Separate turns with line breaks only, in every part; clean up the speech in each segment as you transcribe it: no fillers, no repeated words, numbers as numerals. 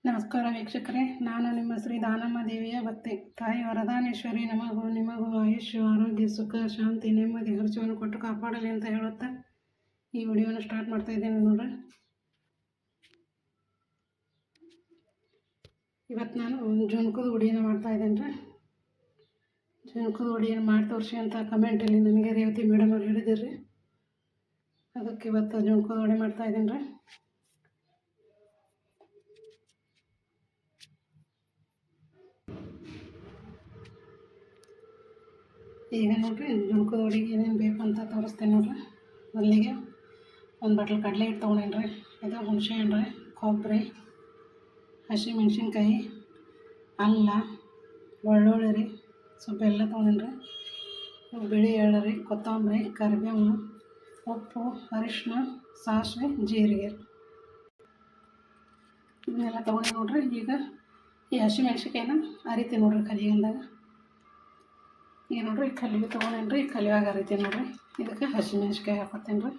ನಮಸ್ಕಾರ ವೀಕ್ಷಕರೇ, ನಾನು ನಿಮ್ಮ ಶ್ರೀ ದಾನಮ್ಮ ದೇವಿಯ ಭಕ್ತಿ. ತಾಯಿ ವರದಾನೇಶ್ವರಿ ನಿಮಗೂ ಆಯುಷ್ಯ, ಆರೋಗ್ಯ, ಸುಖ, ಶಾಂತಿ, ನೆಮ್ಮದಿ, ಹರ್ಷವನ್ನು ಕೊಟ್ಟು ಕಾಪಾಡಲಿ ಅಂತ ಹೇಳುತ್ತಾ ಈ ವಿಡಿಯೋನ ಸ್ಟಾರ್ಟ್ ಮಾಡ್ತಾ ಇದ್ದೇನೆ. ನೋಡ್ರಿ, ಇವತ್ತು ನಾನು ಜುನ್ಕದ ಉಡಿಯನ್ನು ಮಾಡ್ತಾ ಇದ್ದೇನೆ ರೀ. ಜುನ್ಕದ ಉಡಿಯನ್ನು ಮಾಡಿ ತೋರಿಸಿ ಅಂತ ಕಮೆಂಟಲ್ಲಿ ನನಗೆ ರೇವತಿ ಮೇಡಮ್ ಅವ್ರು ಹೇಳಿದಿರಿ. ಅದಕ್ಕೆ ಇವತ್ತು ಜುನ್ಕದ ಉಡಿ ಮಾಡ್ತಾ ಇದ್ದೇನೆ ರೀ. ಈಗ ನೋಡಿರಿ, ಜುನ್ಕದ ಉಡಿಗೆ ಏನೇನು ಬೇಕು ಅಂತ ತೋರಿಸ್ತೇನೆ ನೋಡ್ರಿ. ಮೊದಲಿಗೆ ಒಂದು ಬಟ್ಲು ಕಡಲೆ ಹಿಟ್ಟು ತೊಗೊಂಡೇನಿ ರೀ. ಇದು ಹುಣಸೆ ಹಣ್ಣು ರೀ, ಕೊಬ್ಬರಿ, ಹಸಿ ಮೆಣಸಿನ್ಕಾಯಿ, ಅಲ್ಲ, ಬೆಳ್ಳುಳ್ಳಿ ರೀ, ಸ್ವಲ್ಪ ಎಲ್ಲ ತೊಗೊಂಡೇನಿ ರೀ. ಬಿಳಿ ಎಳ್ಳು ರೀ, ಕೊತ್ತಂಬರಿ, ಕರಿಬೇವು, ಉಪ್ಪು, ಅರಿಶಿನ, ಸಾಸಿವೆ, ಜೀರಿಗೆ ಇವನ್ನೆಲ್ಲ ತೊಗೊಂಡು ನೋಡ್ರಿ. ಈಗ ಈ ಹಸಿ ಮೆಣಸಿನ್ಕಾಯಿನ ಅರಿತೀನಿ ನೋಡ್ರಿ ಕಲಿಗಂದಾಗ. ಈಗ ನೋಡ್ರಿ, ಕಲಿಗೆ ತೊಗೊಂಡೇನಿ ರೀ. ಕಲಿಯಾಗ ಅರಿತೀನಿ ನೋಡ್ರಿ. ಇದಕ್ಕೆ ಹಸಿಮೆಣ್ಸಿಕಾಯಿ ಹಾಕೋತೀನಿ ರೀ.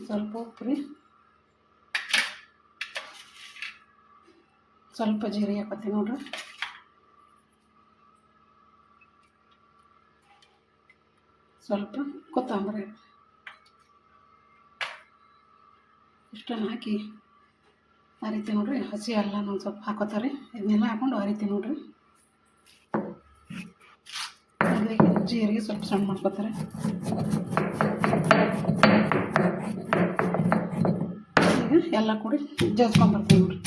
ಸ್ವಲ್ಪ ಉಪ್ಪು ರೀ, ಸ್ವಲ್ಪ ಜೀರಿಗೆ ಹಾಕೋತೀನಿ ನೋಡ್ರಿ. ಸ್ವಲ್ಪ ಕೊತ್ತಂಬರಿ ಇಷ್ಟನ್ನು ಹಾಕಿ ಅರಿತೀನಿ ನೋಡ್ರಿ. ಹಸಿ ಅಲ್ಲ ಒಂದು ಸ್ವಲ್ಪ ಹಾಕೋತಾರೆ. ಇದನ್ನೆಲ್ಲ ಹಾಕೊಂಡು ಅರಿತೀನಿ ನೋಡ್ರಿ. ಜೀರಿಗೆ ಸ್ವಲ್ಪ ಸಣ್ಣ ಮಾಡ್ಕೋತಾರೆ. ಈಗ ಎಲ್ಲ ಕೂಡಿ ಜಜ್ಕೊಂಡ್ಬರ್ತೀನಿ ನೋಡ್ರಿ.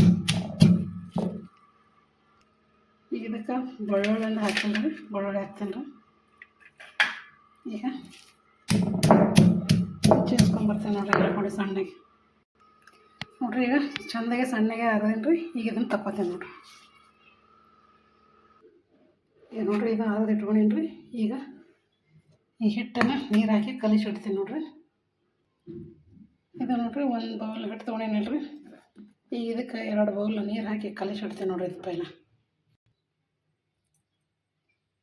ಈಗ ಇದಕ್ಕೆ ಬೆಳ್ಳುಳ್ಳಿ ಹಾಕ್ತೀನಿ ರೀ. ಬೆಳ್ಳುಳ್ಳಿ ಹಾಕ್ತೀನಿ ರೀ. ಈಗ ಜಜ್ಕೊಂಡ್ಬರ್ತೀನಿ ನೋಡ್ರಿ. ಎಲ್ಲ ಕೂಡಿ ಸಣ್ಣಗೆ ನೋಡ್ರಿ. ಈಗ ಚೆಂದಾಗೆ ಸಣ್ಣಗೆ ಅರ್ದೇನಿ ರೀ. ಈಗ ಇದನ್ನು ತಕ್ಕೋತೀನಿ ನೋಡ್ರಿ. ಈಗ ನೋಡ್ರಿ, ಇದು ಅರ್ದು ಇಟ್ಕೊಂಡೀನಿ ರೀ. ಈಗ ಈ ಹಿಟ್ಟನ್ನು ನೀರು ಹಾಕಿ ಕಲಿಸಿಡ್ತೀನಿ ನೋಡ್ರಿ. ಇದು ನೋಡ್ರಿ, ಒಂದು ಬೌಲ್ ಹಿಟ್ಟು ತೊಗೊಂಡೇನಿ ರೀ. ಈಗ ಇದಕ್ಕೆ 2 ಬೌಲ್ ನೀರು ಹಾಕಿ ಕಲಿಸಿಡ್ತೀನಿ ನೋಡ್ರಿ. ಇದು ಪೈಲ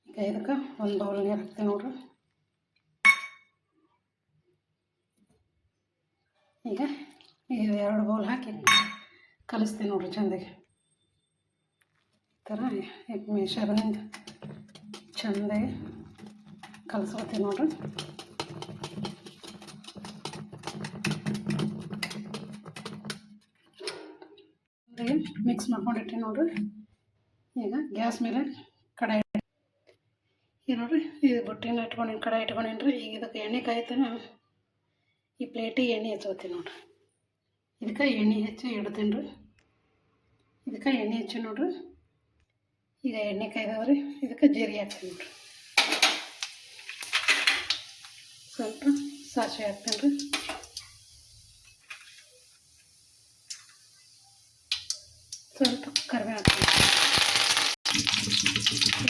ಈಗ ಇದಕ್ಕೆ 1 ಬೌಲ್ ನೀರು ಹಾಕ್ತೀನಿ ನೋಡ್ರಿ. ಈಗ ಇದು 2 ಬೌಲ್ ಹಾಕಿ ಕಲಿಸ್ತೀನಿ ನೋಡ್ರಿ ಚೆಂದಾಗಿ. ಈ ಥರ ಮೆಷರಿಂದ ಚೆಂದಾಗಿ ಕಲಿಸ್ಕೊತೀನಿ ನೋಡ್ರಿ. ಮಿಕ್ಸ್ ಮಾಡ್ಕೊಂಡಿರ್ತೀನಿ ನೋಡ್ರಿ. ಈಗ ಗ್ಯಾಸ್ ಮೇಲೆ ಕಡಾಯಿ ಈಗ ನೋಡ್ರಿ, ಇದು ಬುಟ್ಟಿನ ಇಟ್ಕೊಂಡೀನಿ, ಕಡಾಯಿ ಇಟ್ಕೊಂಡೀನಿ ರೀ. ಈಗ ಇದಕ್ಕೆ ಎಣ್ಣೆ ಕಾಯ್ತಾನ ಈ ಪ್ಲೇಟಿಗೆ ಎಣ್ಣೆ ಹಚ್ಕೋತೀನಿ ನೋಡ್ರಿ. ಇದಕ್ಕೆ ಎಣ್ಣೆ ಹೆಚ್ಚಿ ಇಡ್ತೀನಿ ರೀ. ಇದಕ್ಕೆ ಎಣ್ಣೆ ಹೆಚ್ಚಿ ನೋಡ್ರಿ. ಈಗ ಎಣ್ಣೆ ಕಾಯ್ದವ್ರಿ. ಇದಕ್ಕೆ ಜೀರಿಗೆ ಹಾಕ್ತೀನಿ ನೋಡ್ರಿ. ಸ್ವಲ್ಪ ಸಾಸಿವೆ ಹಾಕ್ತೀನಿ ರೀ. ಸ್ವಲ್ಪ ಕರಿಬೇವು ಹಾಕ್ತೀನಿ.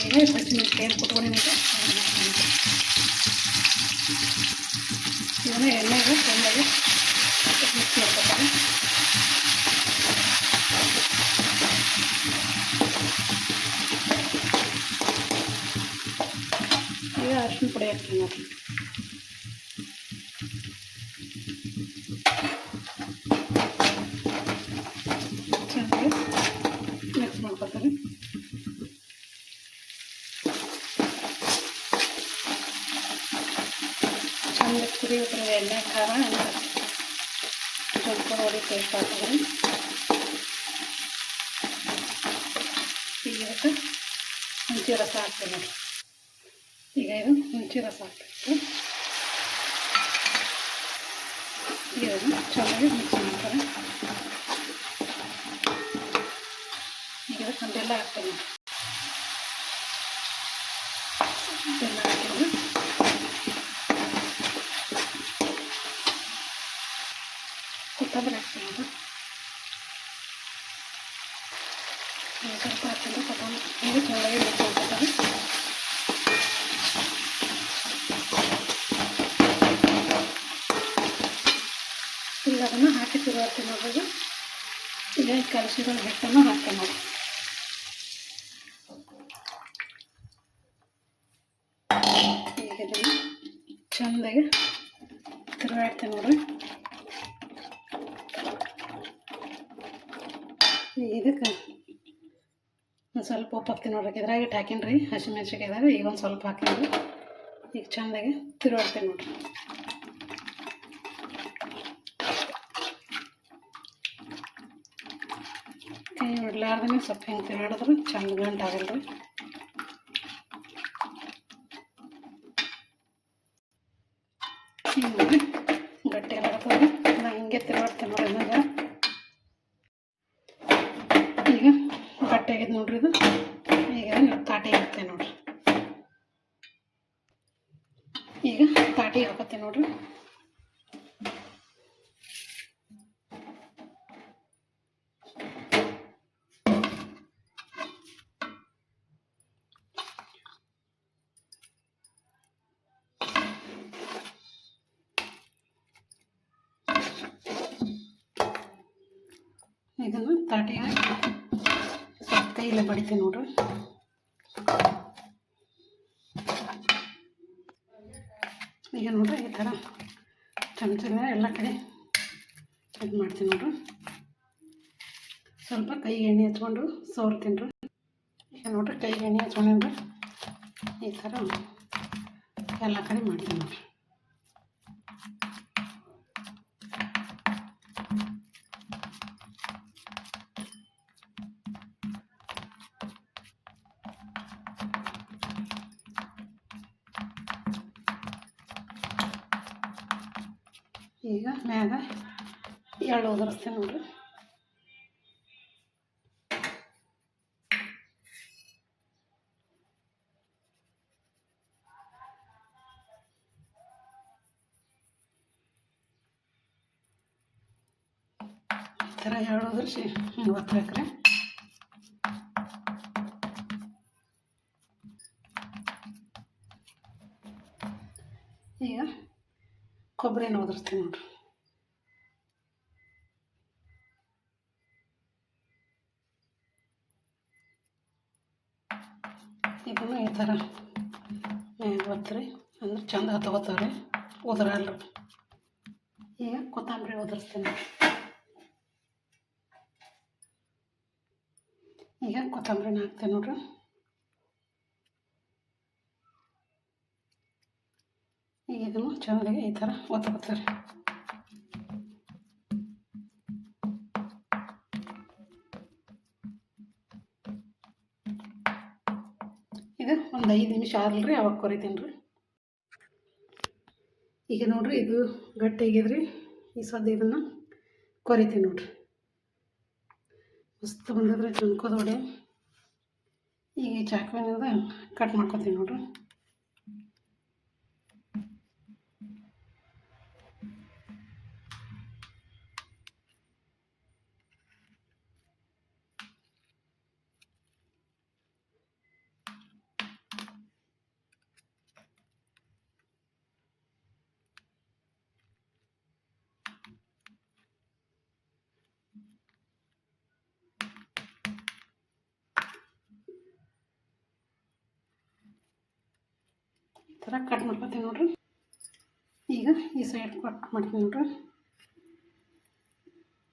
ಈಗ ಹಸಿಮೆಣಸಿನ್ಕಾಯಿ ಕುಟ್ಕೊಂಡಿನಿ ರೀ. ಇದನ್ನ ಎಣ್ಣೆಗೆ ಚೆನ್ನಾಗಿ ಮಿಕ್ಸ್ ಮಾಡ್ಕೊತಾರೆ. ಈಗ ಅರಿಶಿನ ಪುಡಿ ಹಾಕ್ತೀನಿ ನೋಡ್ರಿ. ಚೆನ್ನಾಗಿ ಮಿಕ್ಸ್ ಮಾಡ್ಕೊತಾರೆ. ಚೆಂದ ಕುದಿಯುತ್ತೆ ಎಣ್ಣೆ, ಖಾರ ಸ್ವಲ್ಪ ನೋಡಿ ಟೇಸ್ಟ್ ಆಗ್ತದೆ. ಈಗ ಇದಕ್ಕೆ ಹುಣಸೆ ರಸ ಹಾಕ್ತೀನಿ ನೋಡಿರಿ. ಈಗ ಇದು ಹುಣಸೆ ರಸ ಹಾಕ್ಬೇಕು. ಈಗ ಇದನ್ನು ಚೆನ್ನಾಗಿ ಮಿಕ್ಸ್ ಮಾಡ್ತಾರೆ. ಈಗ ಇದಕ್ಕೆ ಬೆಲ್ಲ ಹಾಕ್ತೀನಿ. ಬೆಲ್ಲ ಹಾಕಿದ್ರೆ ಕೊತ್ತಂಬರಿ ಹಾಕ್ತೀನಿ ನೋಡ್ರಿ. ಸ್ವಲ್ಪ ಹಾಕಿದ್ರೆ ಕೊತ್ತಂಬರಿ ಈಗ ಚೆನ್ನಾಗಿ ಮಿಕ್ಸ್ ಮಾಡ್ಕೊತಾರೆ. ಈಗ ಅದನ್ನು ಹಾಕಿ ತಿರುಗಾಡ್ತೀನಿ ನೋಡ್ರಿ. ಈಗ ಕಲಸಿರೋ ಹಿಟ್ಟನ್ನು ಹಾಕ್ತೀನಿ ನೋಡಿ. ಈಗ ಇದನ್ನು ಚೆಂದಾಗಿ ತಿರುಗಾಡ್ತೀನಿ ನೋಡ್ರಿ. ಇದಕ್ಕೆ ಒಂದು ಸ್ವಲ್ಪ ಉಪ್ಪು ಹಾಕ್ತೀನಿ ನೋಡ್ರಿ. ಇದ್ರಾಗ ಇಟ್ಟು ಹಾಕೀನಿ ರೀ ಹಸಿಮೆಣ್ಸಿನ್ಕಾಯ್ದಾಗ. ಈಗ ಒಂದು ಸ್ವಲ್ಪ ಹಾಕೀನಿ. ಈಗ ಚೆಂದಾಗಿ ತಿರುವಾಡ್ತೀನಿ ನೋಡ್ರಿ. ಕೈ ಬಿಡ್ಲಾರ್ದೇ ಸ್ವಲ್ಪ ಹಿಂಗೆ ತಿರುಗಾಡಿದ್ರೆ ಚೆಂದ ಗಂಟು ಆಗಲ್ಲ ರೀ. ಹಿಂಗೆ ಗಟ್ಟಿ ಆಗತ್ತದ. ನಾನು ಹಿಂಗೆ ತಿರುಗಾಡ್ತೀನಿ ನೋಡ್ರಿ. ಇನ್ನೊಂದು ಈಗ ಗಟ್ಟಿ ಆಗೈತೆ ನೋಡ್ರಿ ಇದು. ಈಗ ತಾಟಿಗೆ ಹಾಕ್ತೇನೆ ನೋಡ್ರಿ. ಈಗ ತಾಟಿಗೆ ಹಾಕೋತೀನಿ ನೋಡ್ರಿ. ಇದನ್ನು ತಾಟಿಗೆ ಸ್ವಲ್ಪ ಕೈಯಲ್ಲೇ ಬಡಿತೀನಿ ನೋಡ್ರಿ. ಈಗ ನೋಡ್ರಿ ಈ ಥರ ಚಮಚದ ಎಲ್ಲ ಕಡೆ ಇದು ಮಾಡ್ತೀನಿ ನೋಡ್ರಿ. ಸ್ವಲ್ಪ ಕೈಗೆ ಎಣ್ಣೆ ಹಚ್ಕೊಂಡು ಸೋರ್ತೀನಿ ರೀ. ಈಗ ನೋಡ್ರಿ ಕೈಗೆ ಎಣ್ಣೆ ಹಚ್ಕೊಂಡ್ರೆ ಈ ಥರ ಎಲ್ಲ ಕಡೆ ಮಾಡ್ತೀನಿ ನೋಡ್ರಿ. ಈಗ ಮ್ಯಾಗ ಎಳ್ಳು ಉದುರಿಸ್ತೀನಿ ನೋಡ್ರಿ. ಈ ಥರ ಎಳ್ಳು ಉದುರಿಸಿ ಹಿಂಗೆ ಒತ್ತಬೇಕ್ರಿ. ಈಗ ಕೊಬ್ಬರಿನ ಉದುರಿಸ್ತೀನಿ ನೋಡ್ರಿ. ಇದನ್ನು ಈ ಥರ ಒತ್ತರಿ ಅಂದ್ರೆ ಚಂದ ಹತ್ತಗೋತಾವ್ರಿ, ಉದುರಲ್ರಿ. ಈಗ ಕೊತ್ತಂಬರಿ ಉದುರಿಸ್ತೀನಿ. ಈಗ ಕೊತ್ತಂಬರಿನ ಹಾಕ್ತೀನಿ ನೋಡ್ರಿ. ಈಗ ಇದನ್ನು ಚೆನ್ನಾಗಿ ಈ ಥರ ಒತ್ತಗೋತಾರೆ. ಇದು ಒಂದು 5 ನಿಮಿಷ ಆದ್ರಿ ಅವಾಗ ಕೊರಿತೀನಿ ರೀ. ಈಗ ನೋಡ್ರಿ ಇದು ಗಟ್ಟಿ ಆಗಿದ್ರಿ. ಈ ಸದ್ಯ ಇದನ್ನು ಕೊರಿತೀನಿ ನೋಡ್ರಿ. ಮಸ್ತ್ ಬಂದಿದ್ರಿ ಜುಣ್ಕೋದೊಡೆ. ಈಗ ಈ ಚಾಕುವಿನಿಂದ ಕಟ್ ಮಾಡ್ಕೊತೀನಿ ನೋಡ್ರಿ. ಈ ಥರ ಕಟ್ ಮಾಡ್ಕೊತೀನಿ ನೋಡ್ರಿ. ಈಗ ಈ ಸೈಡ್ ಕಟ್ ಮಾಡ್ತೀನಿ ನೋಡ್ರಿ.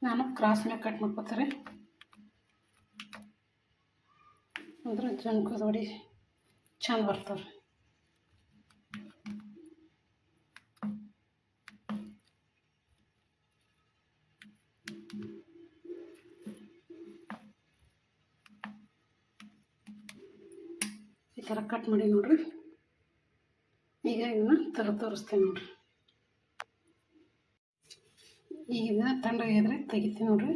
ನಾನು ಕ್ರಾಸ್ ಮ್ಯಾಗ ಕಟ್ ಮಾಡ್ಕೊತಾರೆ ಅಂದ್ರೆ ಜುಣ್ಕೋದೊಡೆ ಚಂದ ಬರ್ತಾವೆ. ಈ ಥರ ಕಟ್ ಮಾಡಿ ನೋಡ್ರಿ. ಈಗ ಇದನ್ನ ತೋರಿಸ್ತೀನಿ ನೋಡ್ರಿ. ಈಗ ಇದನ್ನ ತಣ್ಣಗಾಗಿದ್ರೆ ತೆಗಿತೀನಿ ನೋಡ್ರಿ.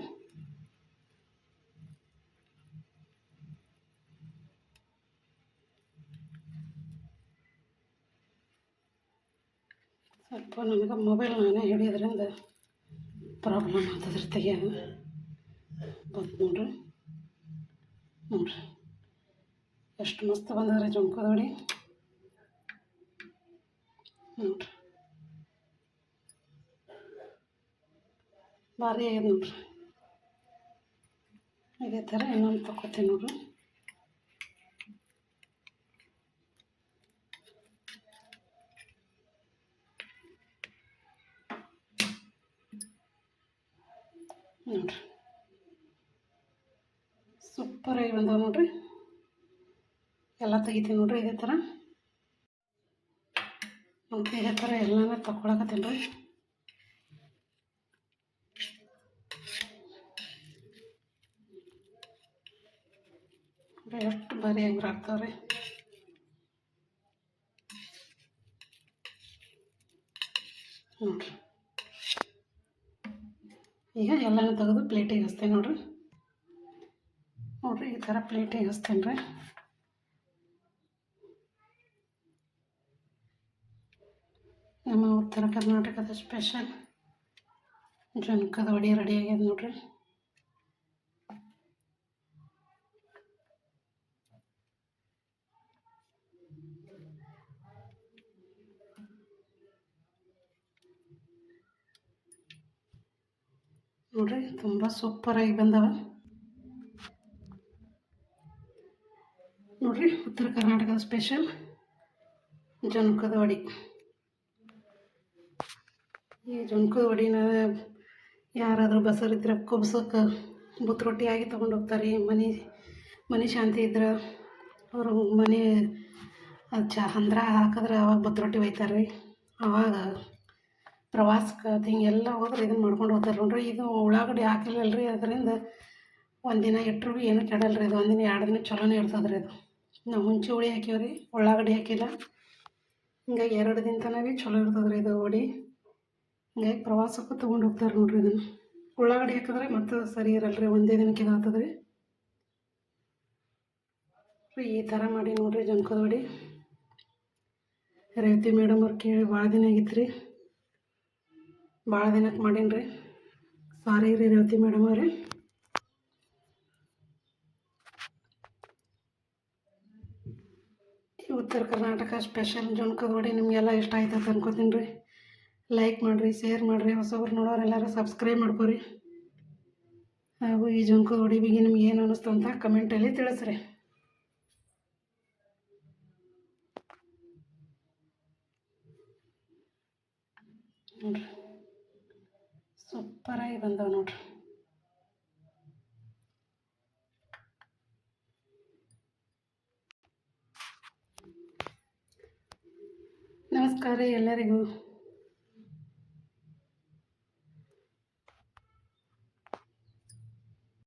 ಸ್ವಲ್ಪ ನನಗೆ ಮೊಬೈಲ್ ನಾನೇ ಹಿಡಿಯೋದ್ರಿಂದ ಪ್ರಾಬ್ಲಮ್ ಆಗ್ತದ್ರಿ ತೆಗಿಯೋದು. ಬಂತು ನೋಡ್ರಿ. ನೋಡ್ರಿ ಎಷ್ಟು ಮಸ್ತ್ ಬಂದದ್ರಿ ಜುಣ್ಕೋದೊಡೆ ನೋಡ್ರಿ. ಭಾರಿ ಆಗ್ಯದ ನೋಡ್ರಿ. ಇದೇ ಥರ ಇನ್ನೊಂದು ತಗೋತೀನಿ ನೋಡ್ರಿ. ನೋಡ್ರಿ ಸೂಪರಾಗಿ ಬಂದವ ನೋಡಿರಿ. ಎಲ್ಲ ತೆಗಿತೀನಿ ನೋಡಿರಿ ಇದೇ ಥರ. ಮತ್ತು ಇದೇ ಥರ ಎಲ್ಲನೂ ತಗೊಳಕತ್ತೀನಿ ರೀ. ಎಷ್ಟು ಬರೀ ಹೆಂಗೆ ಆಗ್ತಾವೆ ರೀ. ನೋಡಿರಿ ಈಗ ಎಲ್ಲನೂ ತೆಗೆದು ಪ್ಲೇಟಿಗೆ ಹಚ್ತೇನೆ ನೋಡಿರಿ. ಈ ಥರ ಪ್ಲೇಟಿಗೆ ಹಚ್ತೇನೆ ರೀ. ನಮ್ಮ ಉತ್ತರ ಕರ್ನಾಟಕದ ಸ್ಪೆಷಲ್ ಜುನ್ಕದ ವಡೆ ರೆಡಿ ಆಗ್ಯದ ನೋಡಿರಿ. ನೋಡಿರಿ ತುಂಬ ಸೂಪರಾಗಿ ಬಂದವ ನೋಡಿರಿ. ಉತ್ತರ ಕರ್ನಾಟಕದ ಸ್ಪೆಷಲ್ ಜುನ್ಕದ ವಡೆ. ಈ ಜುನ್ಕದ ವಡಿನ ಯಾರಾದರೂ ಬಸರಿದ್ರೆ ಕುಬ್ಸಕ್ಕೆ ಬುತ್ತ ರೊಟ್ಟಿಯಾಗಿ ತೊಗೊಂಡು ಹೋಗ್ತಾರೆ. ಮನೆ ಶಾಂತಿ ಇದ್ರೆ ಅವರು ಮನೆ ಹಂದ್ರ ಹಾಕಿದ್ರೆ ಅವಾಗ ಬುತ್ತ ರೊಟ್ಟಿ ಒಯ್ತಾರೆ ರೀ. ಅವಾಗ ಪ್ರವಾಸಕ್ಕೆ ಹಿಂಗೆಲ್ಲ ಹೋದ್ರೆ ಇದನ್ನು ಮಾಡ್ಕೊಂಡು ಹೋಗ್ತಾರೆ ನೋಡ್ರಿ. ಇದು ಉಳ್ಳಾಗಡ್ಡಿ ಹಾಕಿಲ್ಲಲ್ಲ ರೀ, ಅದರಿಂದ ಒಂದಿನ ಇಟ್ಟರು ಭೀ ಏನೂ ಕೆಡಲ್ಲ ರೀ. ಇದು ಒಂದಿನ 2 ದಿನ ಚಲೋನೇ ಇರ್ತದೆ ರೀ. ಇದು ನಾವು ಹುಂಚಿ ಹುಳಿ ಹಾಕೀವಿ ರೀ, ಉಳ್ಳಾಗಡ್ಡಿ ಹಾಕಿಲ್ಲ. ಹಿಂಗಾಗಿ 2 ದಿನ ತನಕ ಭೀ ಚಲೋ ಇರ್ತದೆ ರೀ ಇದು ವಡೆ. ಹಿಂಗಾಗಿ ಪ್ರವಾಸಕ್ಕೂ ತೊಗೊಂಡು ಹೋಗ್ತಾರೆ ನೋಡ್ರಿ. ಇದನ್ನು ಉಳ್ಳಾಗಡ್ಡಿ ಹಾಕಿದ್ರೆ ಮತ್ತು ಸರಿ ಇರಲ್ಲ ರೀ, ಒಂದೇ ದಿನಕ್ಕೆ ಇದಾಗ್ತದೆ ರೀ. ಈ ಥರ ಮಾಡಿ ನೋಡಿರಿ ಜುನ್ಕದ ವಡೆ. ರೇವತಿ ಮೇಡಮ್ ಅವ್ರು ಕೇಳಿ ಭಾಳ ದಿನ ಆಗಿತ್ತು ರೀ, ಭಾಳ ದಿನಕ್ಕೆ ಮಾಡೀನಿ ರೀ. ಸಾರಿ ರೀ ರೇವತಿ ಮೇಡಮ್ ಅವ್ರಿ. ಉತ್ತರ ಕರ್ನಾಟಕ ಸ್ಪೆಷಲ್ ಜುನ್ಕದ ವಡೆ ನಿಮಗೆಲ್ಲ ಇಷ್ಟ ಆಯ್ತು ಅಂತ ಅನ್ಕೋತೀನಿ ರೀ. ಲೈಕ್ ಮಾಡಿರಿ, ಶೇರ್ ಮಾಡಿರಿ, ಹೊಸಬ್ರು ನೋಡೋರೆಲ್ಲರೂ ಸಬ್ಸ್ಕ್ರೈಬ್ ಮಾಡ್ಕೊರಿ. ಹಾಗೂ ಈ ಜುನ್ಕದ ವಡೆ ಬಗ್ಗೆ ನಿಮ್ಗೆ ಏನು ಅನ್ನಿಸ್ತು ಅಂತ ಕಮೆಂಟಲ್ಲಿ ತಿಳಿಸ್ರಿ. ನೋಡಿರಿ ಸೂಪರಾಗಿ ಬಂದವ ನೋಡಿರಿ. ನಮಸ್ಕಾರ ಎಲ್ಲರಿಗೂ.